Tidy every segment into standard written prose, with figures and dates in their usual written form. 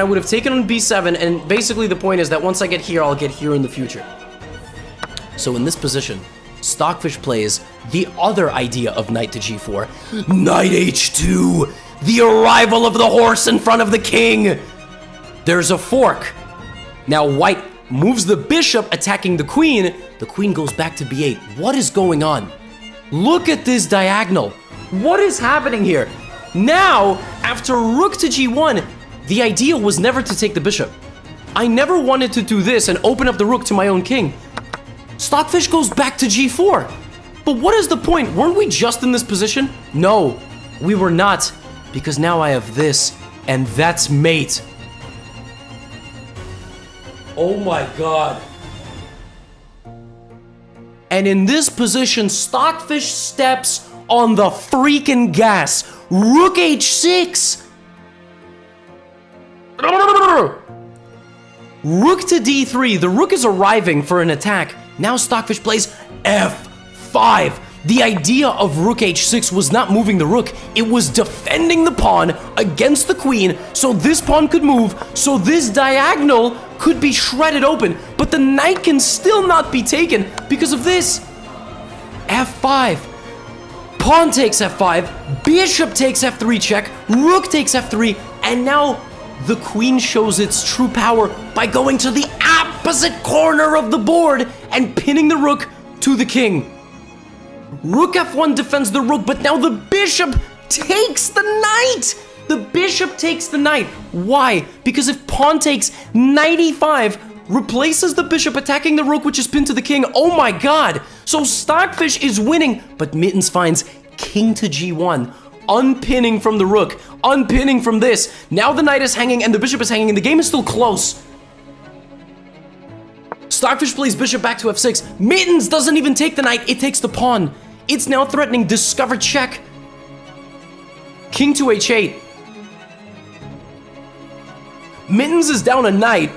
I would have taken on b7, and basically the point is that once I get here, I'll get here in the future. So in this position, Stockfish plays the other idea of knight to g4. Knight h2! The arrival of the horse in front of the king! There's a fork. Now white moves the bishop, attacking the queen. The queen goes back to b8. What is going on? Look at this diagonal. What is happening here? Now, after rook to g1, the idea was never to take the bishop. I never wanted to do this and open up the rook to my own king. Stockfish goes back to g4. But what is the point? Weren't we just in this position? No, we were not. Because now I have this, and that's mate. Oh my god. And in this position, Stockfish steps on the freaking gas. Rook h6. Rook to d3. The rook is arriving for an attack. Now Stockfish plays f5. The idea of rook h6 was not moving the rook. It was defending the pawn against the queen so this pawn could move, so this diagonal could be shredded open. But the knight can still not be taken because of this. f5. Pawn takes f5. Bishop takes f3 check. Rook takes f3. And now the queen shows its true power by going to the opposite corner of the board and pinning the rook to the king. Rook f1 defends the rook, but now the bishop takes the knight! The bishop takes the knight. Why? Because if pawn takes knight e5, replaces the bishop attacking the rook, which is pinned to the king. Oh my god! So Stockfish is winning, but Mittens finds king to g1. Unpinning from the rook, unpinning from this. Now the knight is hanging and the bishop is hanging and the game is still close. Stockfish plays bishop back to f6. Mittens doesn't even take the knight, it takes the pawn. It's now threatening discover check. King to h8. Mittens is down a knight,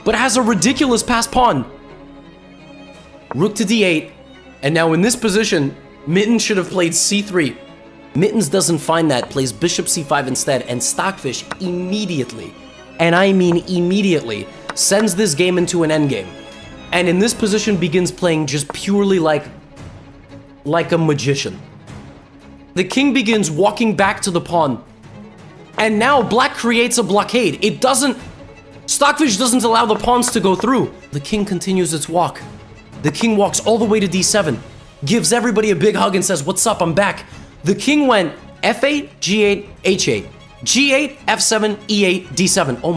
but has a ridiculous passed pawn. Rook to d8. And now in this position, Mittens should have played c3. Mittens doesn't find that, plays bishop c5 instead, and Stockfish immediately, and I mean immediately, sends this game into an endgame. And in this position begins playing just purely like a magician. The king begins walking back to the pawn. And now black creates a blockade. Stockfish doesn't allow the pawns to go through. The king continues its walk. The king walks all the way to d7, gives everybody a big hug and says, "What's up, I'm back." The king went f8, g8, h8, g8, f7, e8, d7. Oh